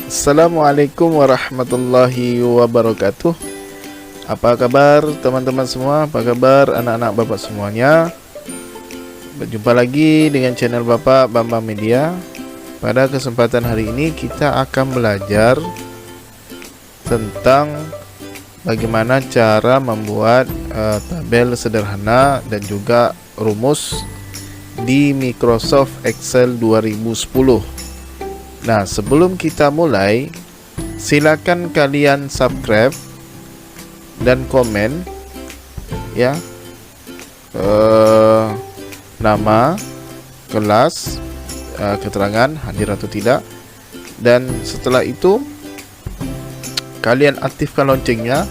Assalamualaikum warahmatullahi wabarakatuh. Apa kabar teman-teman semua? Apa kabar anak-anak Bapak semuanya? Berjumpa lagi dengan channel Bapak Bambang Media. Pada kesempatan hari ini kita akan belajar tentang bagaimana cara membuat tabel sederhana dan juga rumus di Microsoft Excel 2010. Nah, sebelum kita mulai, silakan kalian subscribe dan komen ya, nama, kelas, keterangan hadir atau tidak, dan setelah itu kalian aktifkan loncengnya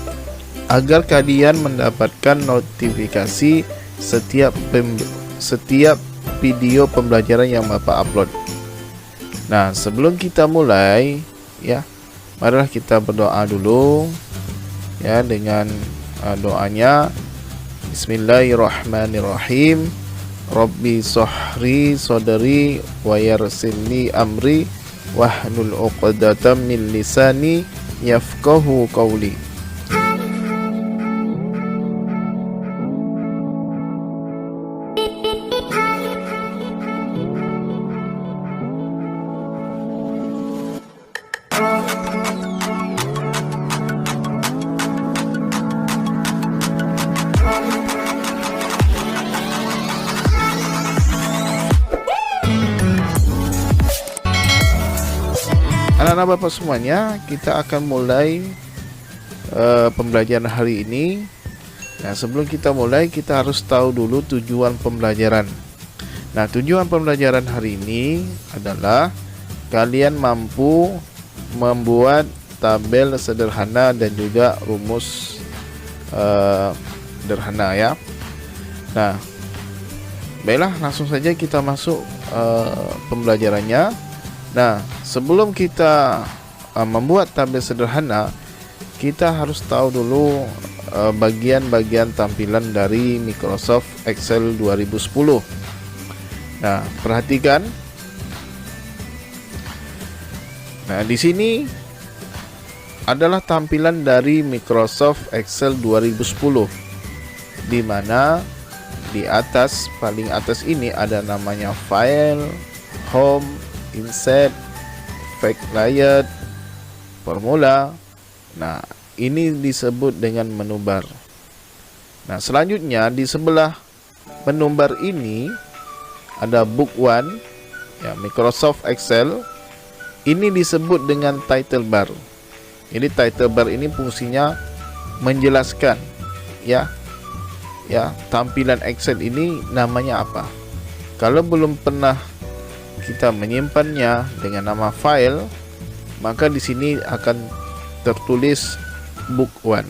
agar kalian mendapatkan notifikasi setiap video pembelajaran yang Bapak upload. Nah, sebelum kita mulai ya, marilah kita berdoa dulu ya, dengan doanya Bismillahirrahmanirrahim. Rabbi sohri sodari wa yarsili amri wahlul 'uqdatam min lisani yafqahu qawli. Anak-anak Bapak semuanya, kita akan mulai pembelajaran hari ini. Nah, sebelum kita mulai, kita harus tahu dulu tujuan pembelajaran. Nah, tujuan pembelajaran hari ini adalah kalian mampu membuat tabel sederhana dan juga rumus sederhana ya. Nah, baiklah, langsung saja kita masuk pembelajarannya. Nah, sebelum kita membuat tabel sederhana, kita harus tahu dulu bagian-bagian tampilan dari Microsoft Excel 2010. Nah, perhatikan. Nah, di sini adalah tampilan dari Microsoft Excel 2010, di mana di atas, paling atas ini ada namanya File, Home, Insert, Fact Layout, Formula. Nah, ini disebut dengan menu bar. Nah, selanjutnya di sebelah menu bar ini ada Book 1 ya, Microsoft Excel. Ini disebut dengan title bar. Jadi title bar ini fungsinya menjelaskan ya tampilan Excel ini namanya apa. Kalau belum pernah kita menyimpannya dengan nama file, maka di sini akan tertulis book 1.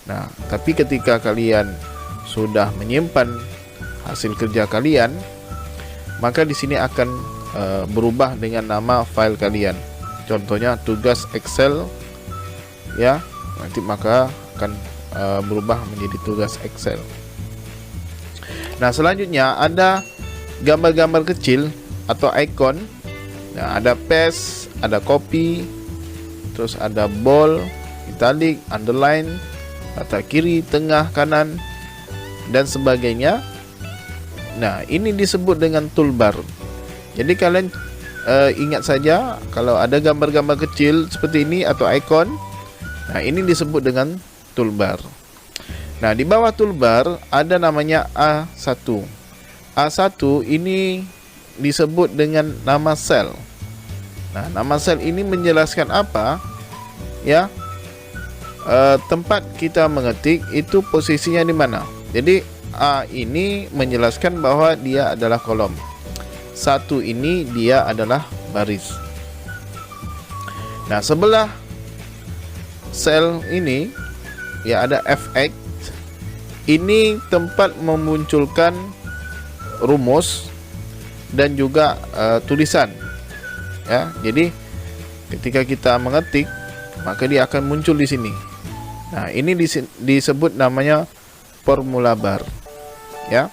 Nah, tapi ketika kalian sudah menyimpan hasil kerja kalian, maka di sini akan berubah dengan nama file kalian. Contohnya tugas Excel ya, nanti maka akan berubah menjadi tugas Excel. Nah, selanjutnya ada gambar-gambar kecil atau icon. Nah, ada paste, ada copy, terus ada bold, italic, underline, kata kiri, tengah, kanan, dan sebagainya. Nah, ini disebut dengan toolbar. Jadi kalian ingat saja, kalau ada gambar-gambar kecil seperti ini atau icon, nah ini disebut dengan toolbar. Nah, di bawah toolbar ada namanya A1. A1 ini disebut dengan nama sel. Nah, nama sel ini menjelaskan apa? Ya, tempat kita mengetik itu posisinya di mana. Jadi A ini menjelaskan bahwa dia adalah kolom. 1 ini dia adalah baris. Nah, sebelah sel ini ya ada F8. Ini tempat memunculkan rumus dan juga tulisan ya. Jadi ketika kita mengetik, maka dia akan muncul di sini. Nah, ini disebut namanya formula bar ya.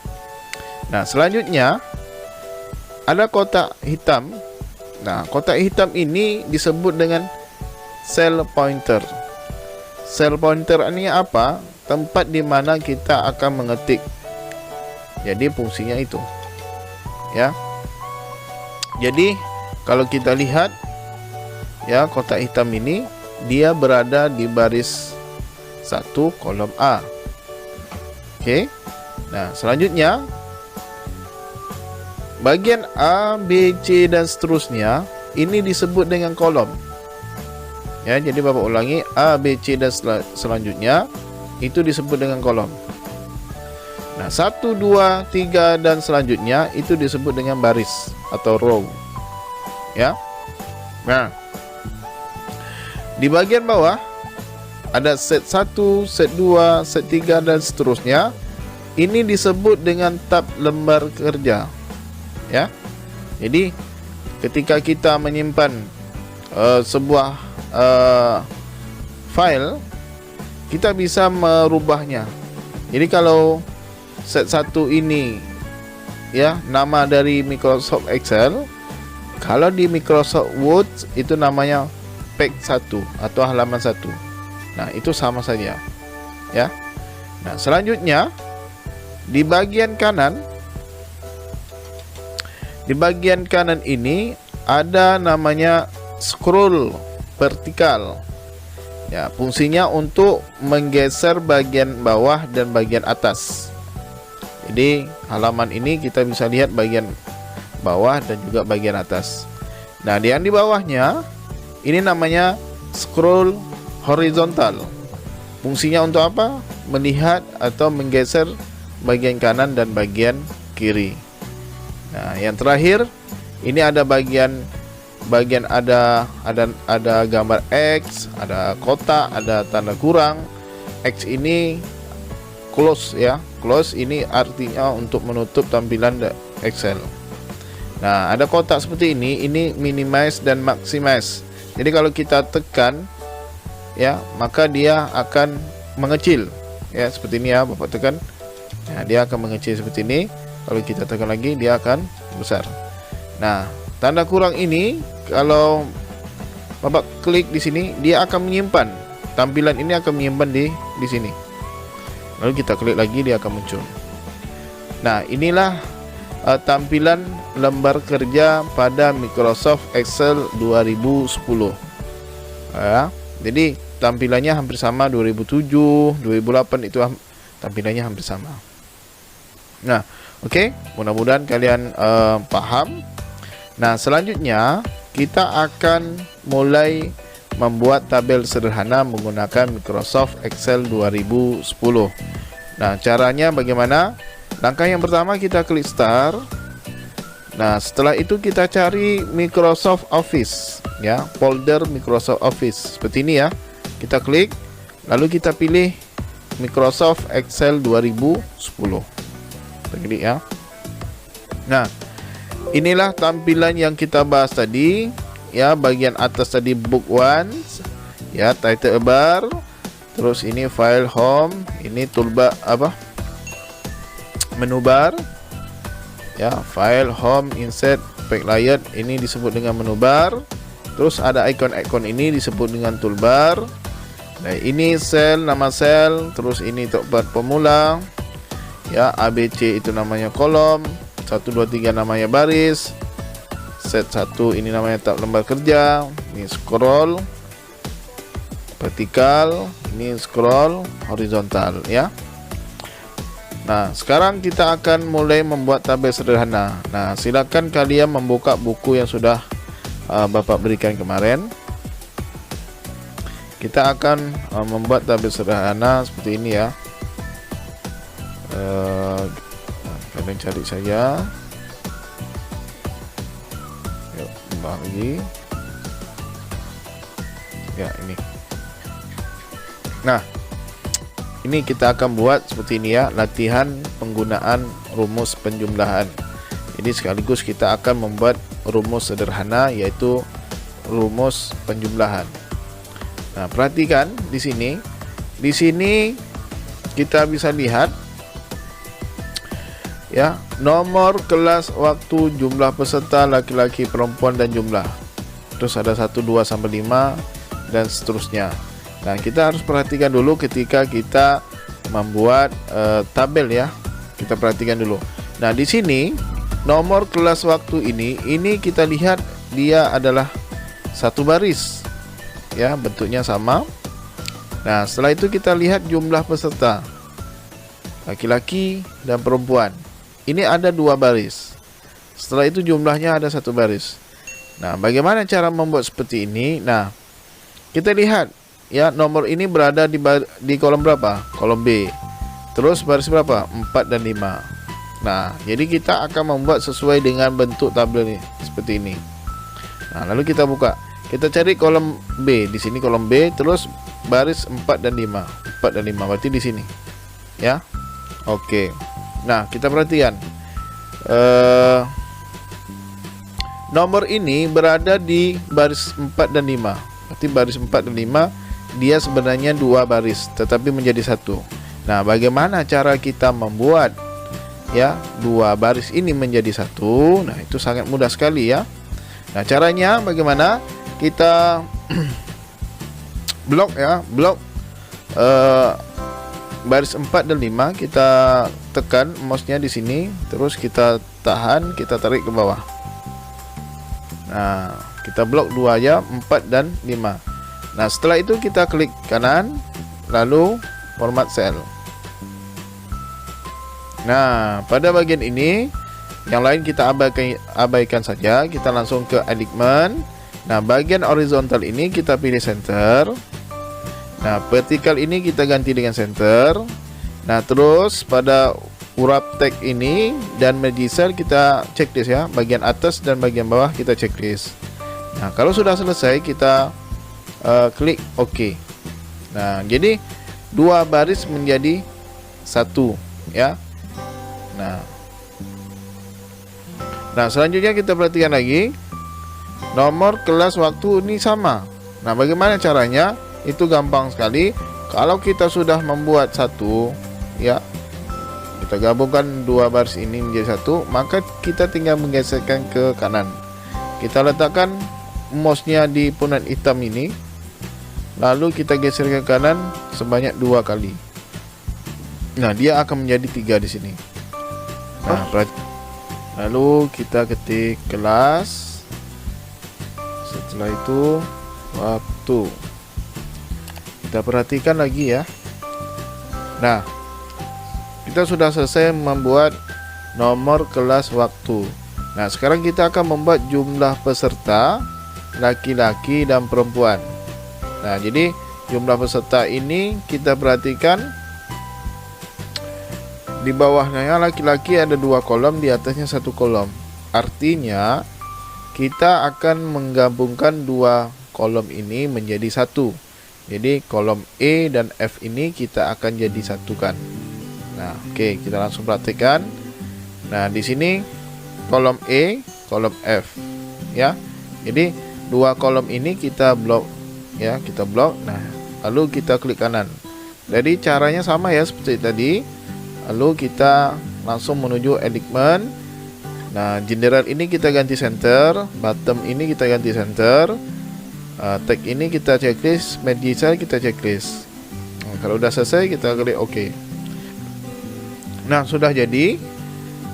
Nah, selanjutnya ada kotak hitam. Nah, kotak hitam ini disebut dengan cell pointer. Cell pointer ini apa? Tempat di mana kita akan mengetik. Jadi fungsinya itu. Ya. Jadi kalau kita lihat ya, kotak hitam ini dia berada di baris 1 kolom A. Oke. Nah, selanjutnya bagian A, B, C dan seterusnya ini disebut dengan kolom. Ya, jadi Bapak ulangi, A, B, C dan selanjutnya itu disebut dengan kolom. Nah, 1, 2, 3 dan selanjutnya itu disebut dengan baris atau row. Ya. Nah, di bagian bawah ada set 1, set 2, set 3 dan seterusnya. Ini disebut dengan tab lembar kerja. Ya. Jadi ketika kita menyimpan sebuah file, kita bisa merubahnya. Jadi kalau set 1 ini ya nama dari Microsoft Excel, kalau di Microsoft Word itu namanya page 1 atau halaman 1. Nah, itu sama saja. Ya. Nah, selanjutnya di bagian kanan ini ada namanya scroll vertikal. Ya, fungsinya untuk menggeser bagian bawah dan bagian atas. Jadi halaman ini kita bisa lihat bagian bawah dan juga bagian atas. Nah, yang di bawahnya ini namanya scroll horizontal. Fungsinya untuk apa? Melihat atau menggeser bagian kanan dan bagian kiri. Nah, yang terakhir ini ada bagian ada gambar X, ada kotak, ada tanda kurang. X ini close ya. Close ini artinya untuk menutup tampilan Excel. Nah, ada kotak seperti ini minimize dan maximize. Jadi kalau kita tekan ya, maka dia akan mengecil. Ya, seperti ini ya, Bapak tekan. Nah, dia akan mengecil seperti ini. Kalau kita tekan lagi, dia akan besar. Nah, tanda kurang ini kalau Bapak klik di sini, dia akan menyimpan. Tampilan ini akan menyimpan di sini. Lalu kita klik lagi, dia akan muncul. Nah, inilah tampilan lembar kerja pada Microsoft Excel 2010. Ya, jadi tampilannya hampir sama 2007, 2008 itu tampilannya hampir sama. Nah, oke, mudah-mudahan kalian paham. Nah, selanjutnya kita akan mulai membuat tabel sederhana menggunakan Microsoft Excel 2010. Nah, caranya bagaimana? Langkah yang pertama kita klik Start. Nah, setelah itu kita cari Microsoft Office, ya, folder Microsoft Office seperti ini ya. Kita klik, lalu kita pilih Microsoft Excel 2010. Begini ya. Nah, inilah tampilan yang kita bahas tadi. Ya, bagian atas tadi book 1, ya, title bar. Terus ini file home, ini toolbar menu bar. Ya, file home, insert, back layout ini disebut dengan menu bar. Terus ada ikon-ikon ini disebut dengan toolbar. Nah, ini sel, nama sel, terus ini tempat pemula. Ya, ABC itu namanya kolom, 1 2 3 namanya baris. Set 1 ini namanya tab lembar kerja. Ini scroll vertikal, ini scroll horizontal ya. Nah, sekarang kita akan mulai membuat tabel sederhana. Nah, silakan kalian membuka buku yang sudah Bapak berikan kemarin. Kita akan membuat tabel sederhana seperti ini ya. Kalian cari saja. Yuk, tambah lagi. Ya, ini. Nah, ini kita akan buat seperti ini ya, latihan penggunaan rumus penjumlahan. Jadi sekaligus kita akan membuat rumus sederhana, yaitu rumus penjumlahan. Nah, perhatikan di sini. Di sini kita bisa lihat ya, nomor, kelas, waktu, jumlah peserta laki-laki, perempuan dan jumlah. Terus ada 1, 2 sampai 5 dan seterusnya. Nah, kita harus perhatikan dulu ketika kita membuat tabel ya. Kita perhatikan dulu. Nah, di sini nomor, kelas, waktu ini kita lihat dia adalah satu baris. Ya, bentuknya sama. Nah, setelah itu kita lihat jumlah peserta laki-laki dan perempuan. Ini ada 2 baris. Setelah itu jumlahnya ada 1 baris. Nah, bagaimana cara membuat seperti ini? Nah, kita lihat ya, nomor ini berada di kolom berapa? Kolom B. Terus baris berapa? 4 dan 5. Nah, jadi kita akan membuat sesuai dengan bentuk tabel ini seperti ini. Nah, lalu kita buka. Kita cari kolom B. Di sini kolom B, terus baris 4 dan 5. 4 dan 5 berarti di sini. Ya. Oke. Nah, kita perhatikan. Nomor ini berada di baris 4 dan 5. Berarti baris 4 dan 5 dia sebenarnya 2 baris tetapi menjadi 1. Nah, bagaimana cara kita membuat ya 2 baris ini menjadi 1? Nah, itu sangat mudah sekali ya. Nah, caranya bagaimana? Kita blok ya, blok baris 4 dan 5 kita tekan mouse-nya di sini, terus kita tahan, kita tarik ke bawah. Nah, kita blok 2 aja, 4 dan 5. Nah, setelah itu kita klik kanan, lalu format cell. Nah, pada bagian ini yang lain kita abaikan saja. Kita langsung ke alignment. Nah, bagian horizontal ini kita pilih center. Nah, vertikal ini kita ganti dengan center. Nah, terus pada urap tag ini dan merge cell kita checklist ya. Bagian atas dan bagian bawah kita checklist. Nah, kalau sudah selesai kita klik OK. Nah, jadi 2 baris menjadi 1 ya. Nah, selanjutnya kita perhatikan lagi. Nomor, kelas, waktu ini sama. Nah, bagaimana caranya? Itu gampang sekali. Kalau kita sudah membuat 1 ya, kita gabungkan 2 baris ini menjadi 1, maka kita tinggal menggeserkan ke kanan. Kita letakkan mouse-nya di punat hitam ini, lalu kita geser ke kanan sebanyak 2 kali. Nah, dia akan menjadi 3 di sini. Nah, lalu kita ketik kelas. Setelah itu waktu. Kita perhatikan lagi ya. Nah, kita sudah selesai membuat nomor, kelas, waktu. Nah, sekarang kita akan membuat jumlah peserta laki-laki dan perempuan. Nah, jadi jumlah peserta ini kita perhatikan di bawahnya laki-laki ada 2 kolom, di atasnya 1 kolom. Artinya kita akan menggabungkan 2 kolom ini menjadi 1. Jadi kolom E dan F ini kita akan jadi satukan. Nah, oke, kita langsung praktikkan. Nah, di sini kolom E, kolom F ya. Jadi 2 kolom ini kita blok ya, kita blok. Nah, lalu kita klik kanan. Jadi caranya sama ya seperti tadi. Lalu kita langsung menuju alignment. Nah, general ini kita ganti center, bottom ini kita ganti center, tag ini kita checklist, merge cell kita checklist. Nah, kalau udah selesai kita klik OK. Nah, sudah jadi.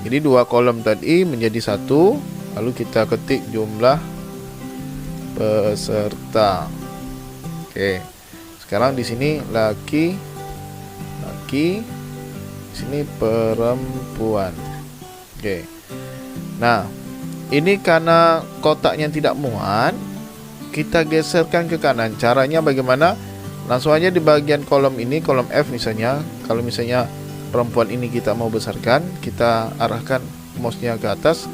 Jadi 2 kolom tadi menjadi 1. Lalu kita ketik jumlah peserta. Oke. Sekarang di sini laki, di sini perempuan. Oke. Nah, ini karena kotaknya tidak muat, kita geserkan ke kanan. Caranya bagaimana? Langsung aja di bagian kolom ini, kolom F misalnya. Kalau misalnya perempuan ini kita mau besarkan, kita arahkan mouse-nya ke atas.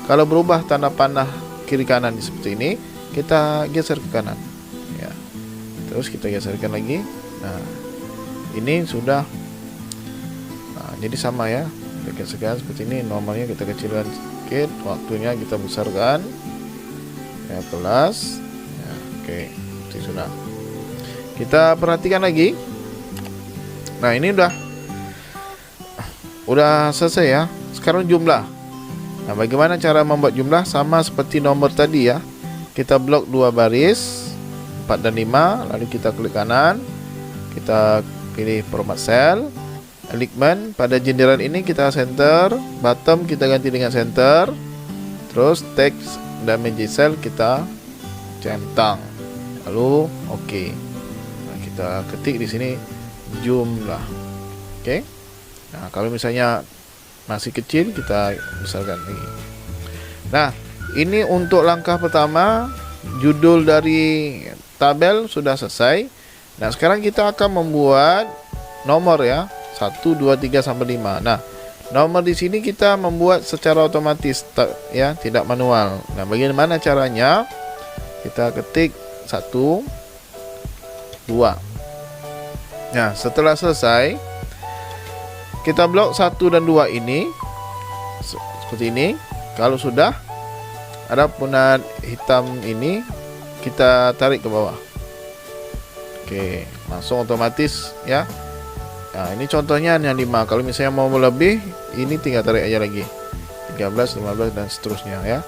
Kalau berubah tanda panah kiri kanan seperti ini, kita geser ke kanan ya. Terus kita geserkan lagi. Nah, ini sudah. Nah, jadi sama ya. Kita geserkan seperti ini. Normalnya kita kecilkan sedikit, waktunya kita besarkan ya, kelas ya, oke, itu sudah. Kita perhatikan lagi. Nah, ini udah selesai ya. sekarang jumlah. Nah, bagaimana cara membuat jumlah? Sama seperti nomor tadi ya. Kita blok 2 baris 4 dan 5, lalu kita klik kanan, kita pilih format cell, alignment. Pada jenderal ini kita center, bottom kita ganti dengan center, terus text dan magic cell kita centang, lalu oke. Nah, kita ketik di sini jumlah. Oke. Nah, kalau misalnya masih kecil kita besarkan lagi. Nah, ini untuk langkah pertama, judul dari tabel sudah selesai. Nah, sekarang kita akan membuat nomor ya, 1 2 3 sampai 5. Nah, nomor di sini kita membuat secara otomatis ya, tidak manual. Nah, bagaimana caranya? Kita ketik 1 2. Nah, setelah selesai kita blok 1 dan 2 ini seperti ini. Kalau sudah ada punat hitam ini, kita tarik ke bawah. Oke, langsung otomatis ya. Nah, ini contohnya yang 5. Kalau misalnya mau lebih, ini tinggal tarik aja lagi. 13, 15 dan seterusnya ya.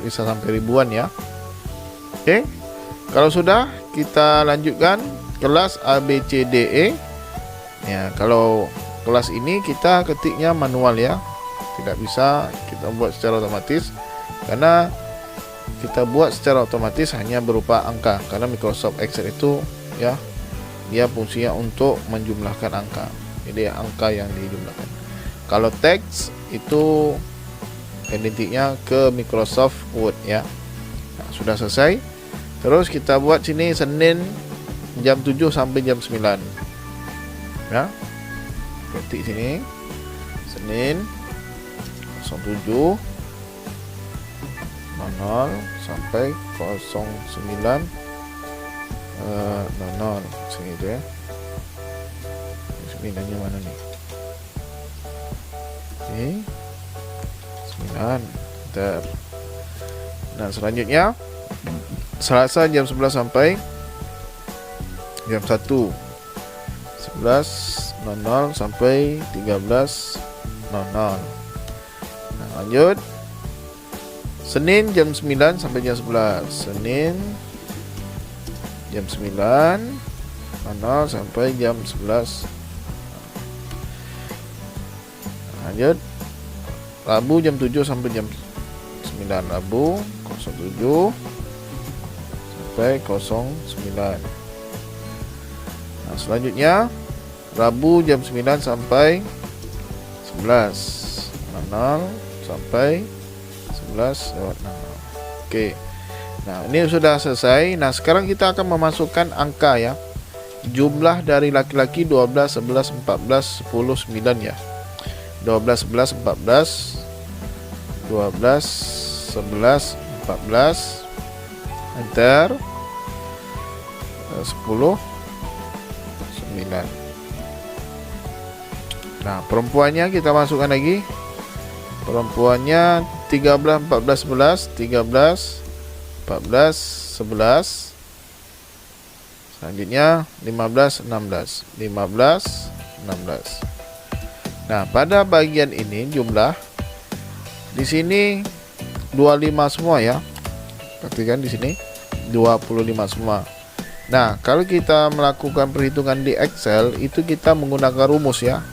Bisa sampai ribuan ya. Oke. Kalau sudah, kita lanjutkan kelas A B C D E. Ya, kalau kelas ini kita ketiknya manual ya. Tidak bisa kita buat secara otomatis, karena kita buat secara otomatis hanya berupa angka, karena Microsoft Excel itu ya, dia fungsinya untuk menjumlahkan angka. Jadi angka yang dijumlahkan. Kalau teks itu identiknya ke Microsoft Word ya. Nah, sudah selesai. Terus kita buat sini Senin jam 7 sampai jam 9 ya. Ketik sini Senin 07 00 sampai 09 00 sini itu ya. 9-nya mana nih? Oke, 9 enter. Nah, selanjutnya Selasa jam 11 sampai jam 1, 11.00 sampai 13.00. Nah, lanjut Senin jam 9 sampai jam 11. Senin jam 9.00 sampai jam 11. Lanjut Rabu jam 7 sampai jam 9. Rabu 07 sampai 09. Nah, selanjutnya Rabu jam 9 sampai 11.00 sampai 11.00. Oke. Nah, ini sudah selesai. Nah, sekarang kita akan memasukkan angka ya. Jumlah dari laki-laki 12, 11, 14, 10, 9 ya. 12, 11, 14, 12, 11, 14, enter, 10, 9. Nah, perempuannya kita masukkan lagi. Perempuannya 13, 14, 11, 13, 14, 11. Selanjutnya 15, 16, 15, 16. Nah, pada bagian ini jumlah di sini 25 semua ya. Perhatikan di sini 25 semua. Nah, kalau kita melakukan perhitungan di Excel itu kita menggunakan rumus ya,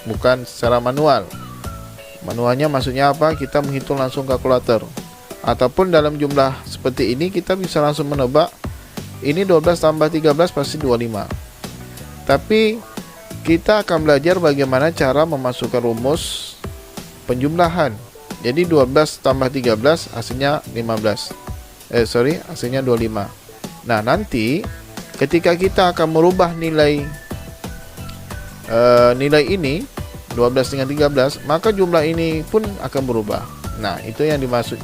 bukan secara manual. Manualnya maksudnya apa? Kita menghitung langsung kalkulator. Ataupun dalam jumlah seperti ini kita bisa langsung menebak ini 12 tambah 13 pasti 25. Tapi kita akan belajar bagaimana cara memasukkan rumus penjumlahan. Jadi 12 tambah 13 hasilnya 15. Hasilnya 25. Nah, nanti ketika kita akan merubah nilai nilai ini 12 dengan 13, maka jumlah ini pun akan berubah. Nah, itu yang dimaksud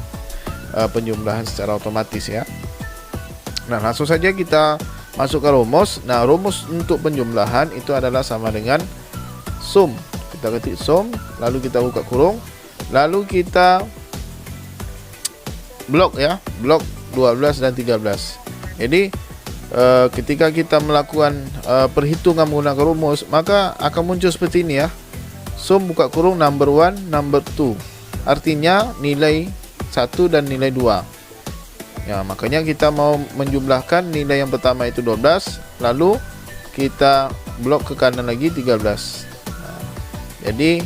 penjumlahan secara otomatis ya. Nah, langsung saja kita masukkan rumus. Nah, rumus untuk penjumlahan itu adalah sama dengan sum. Kita ketik sum, lalu kita buka kurung, lalu kita blok ya, blok 12 dan 13. Jadi ketika kita melakukan perhitungan menggunakan rumus, maka akan muncul seperti ini ya. sum buka kurung number 1, number 2. Artinya nilai 1 dan nilai 2. Ya, makanya kita mau menjumlahkan nilai yang pertama itu 12, lalu kita blok ke kanan lagi 13. Nah, jadi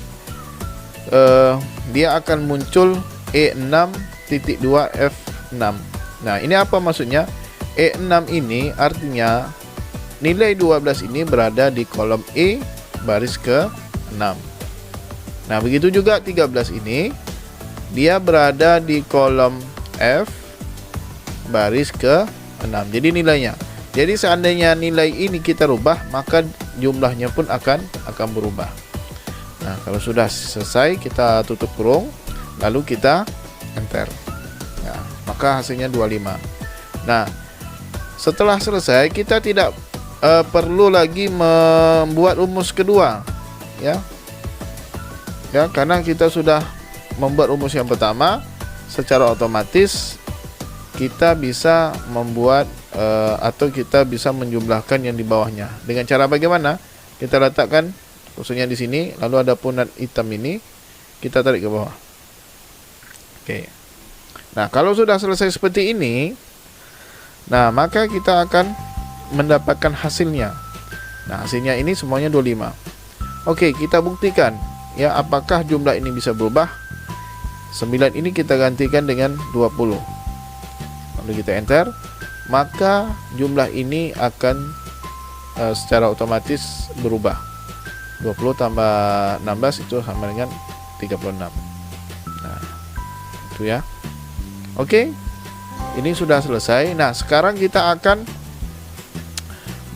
dia akan muncul E6.2F6. Nah, ini apa maksudnya? E6 ini artinya nilai 12 ini berada di kolom E baris ke-6. Nah, begitu juga 13 ini dia berada di kolom F baris ke-6. Jadi nilainya. Jadi seandainya nilai ini kita rubah, maka jumlahnya pun akan berubah. Nah, kalau sudah selesai kita tutup kurung, lalu kita enter. Nah, maka hasilnya 25. Nah, setelah selesai kita tidak perlu lagi membuat rumus kedua, ya. Ya, karena kita sudah membuat rumus yang pertama, secara otomatis kita bisa membuat atau kita bisa menjumlahkan yang di bawahnya. Dengan cara bagaimana? Kita letakkan khususnya di sini, lalu ada punat hitam ini, kita tarik ke bawah. Oke. Nah, kalau sudah selesai seperti ini, nah maka kita akan mendapatkan hasilnya. Nah, hasilnya ini semuanya 25. Oke, kita buktikan ya apakah jumlah ini bisa berubah. 9 ini kita gantikan dengan 20. Lalu kita enter, maka jumlah ini akan secara otomatis berubah. 20 tambah 16 itu sama dengan 36. Nah, itu ya. Oke. Ini sudah selesai. Nah, sekarang kita akan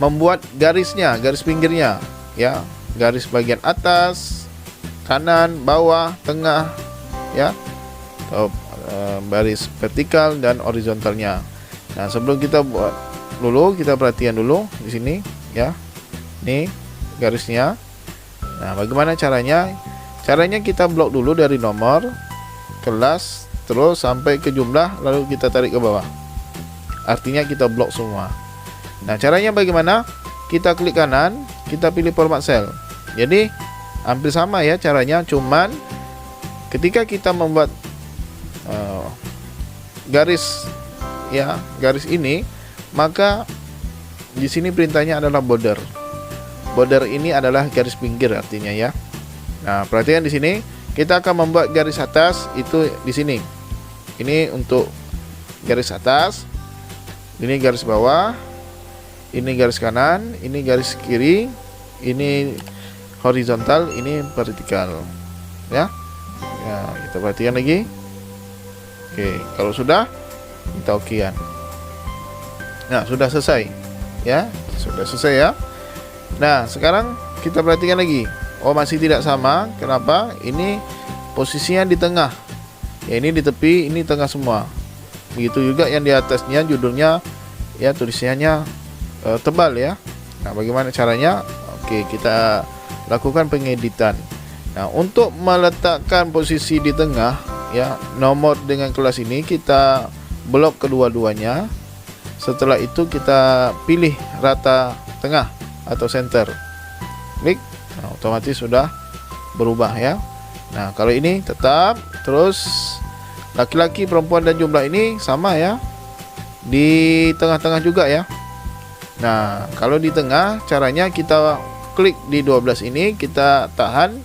membuat garisnya, garis pinggirnya, ya. Garis bagian atas, kanan, bawah, tengah, ya. Atau baris vertikal dan horizontalnya. Nah, sebelum kita buat dulu, kita perhatikan dulu di sini, ya. Nih garisnya. Nah, bagaimana caranya? Caranya kita blok dulu dari nomor, kelas, terus sampai ke jumlah, lalu kita tarik ke bawah. Artinya kita blok semua. Nah, caranya bagaimana? Kita klik kanan, kita pilih format cell. Jadi hampir sama ya caranya, cuman ketika kita membuat garis, ya, garis ini, maka di sini perintahnya adalah border. Border ini adalah garis pinggir artinya ya. Nah, perhatikan di sini kita akan membuat garis atas itu di sini. Ini untuk garis atas, ini garis bawah, ini garis kanan, ini garis kiri, ini horizontal, ini vertikal. Ya. Ya, kita perhatikan lagi. Oke, kalau sudah kita okean. Nah, sudah selesai. Ya, sudah selesai ya. Nah, sekarang kita perhatikan lagi. Oh, masih tidak sama. Kenapa? Ini posisinya di tengah. Ya, ini di tepi, ini tengah semua. Begitu juga yang di atasnya, judulnya ya tulisannya tebal ya. Nah, bagaimana caranya? Oke, kita lakukan pengeditan. Nah, untuk meletakkan posisi di tengah, ya, nomor dengan kelas ini kita blok kedua-duanya. Setelah itu kita pilih rata tengah atau center. Klik. Nah, otomatis sudah berubah ya. Nah, kalau ini tetap, terus laki-laki, perempuan dan jumlah ini sama ya. Di tengah-tengah juga ya. Nah, kalau di tengah caranya kita klik di 12 ini, kita tahan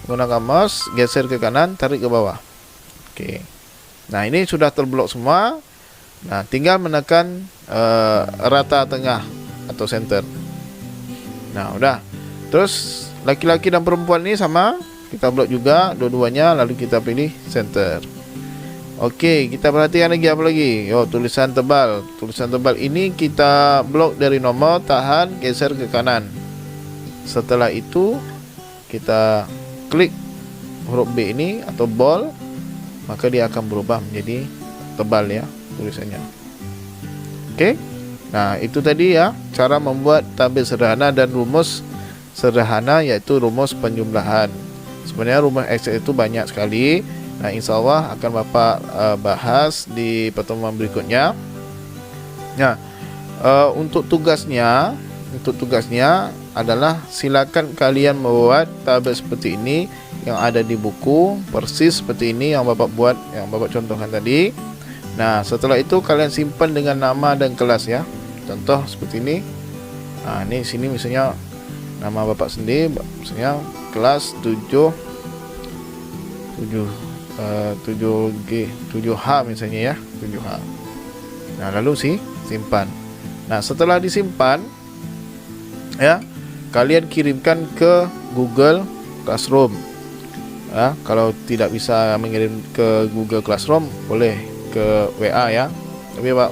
menggunakan mouse, geser ke kanan, tarik ke bawah. Oke. Nah, ini sudah terblok semua. Nah, tinggal menekan rata tengah atau center. Nah, udah. Terus laki-laki dan perempuan ini sama, kita blok juga dua-duanya, lalu kita pilih center. Oke, kita perhatikan lagi apa lagi? Oh, tulisan tebal. Tulisan tebal ini kita blok dari nomor, tahan, geser ke kanan. Setelah itu kita klik huruf B ini atau bold, maka dia akan berubah menjadi tebal ya tulisannya. Oke. Nah, itu tadi ya cara membuat tabel sederhana dan rumus sederhana, yaitu rumus penjumlahan. Sebenarnya rumus Excel itu banyak sekali. Nah, insya Allah akan Bapak bahas di pertemuan berikutnya. Nah, untuk tugasnya adalah silakan kalian membuat tabel seperti ini yang ada di buku, persis seperti ini yang Bapak buat, yang Bapak contohkan tadi. Nah, setelah itu kalian simpan dengan nama dan kelas ya. Contoh seperti ini. Nah, ini sini misalnya nama Bapak sendiri, misalnya kelas 7H misalnya ya, 7H. Nah, lalu simpan. Nah, setelah disimpan ya, kalian kirimkan ke Google Classroom. Ya, kalau tidak bisa mengirim ke Google Classroom, boleh ke WA ya. Tapi Pak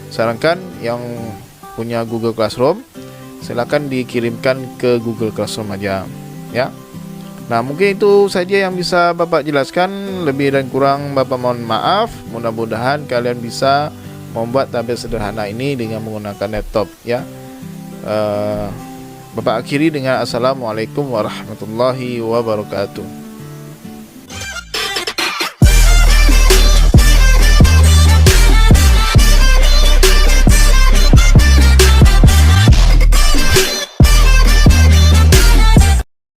sarankan yang punya Google Classroom, silakan dikirimkan ke Google Classroom aja ya. Nah, mungkin itu saja yang bisa Bapak jelaskan. Lebih dan kurang Bapak mohon maaf. Mudah-mudahan kalian bisa membuat tabel sederhana ini dengan menggunakan laptop ya. Bapak akhiri dengan Assalamualaikum warahmatullahi wabarakatuh.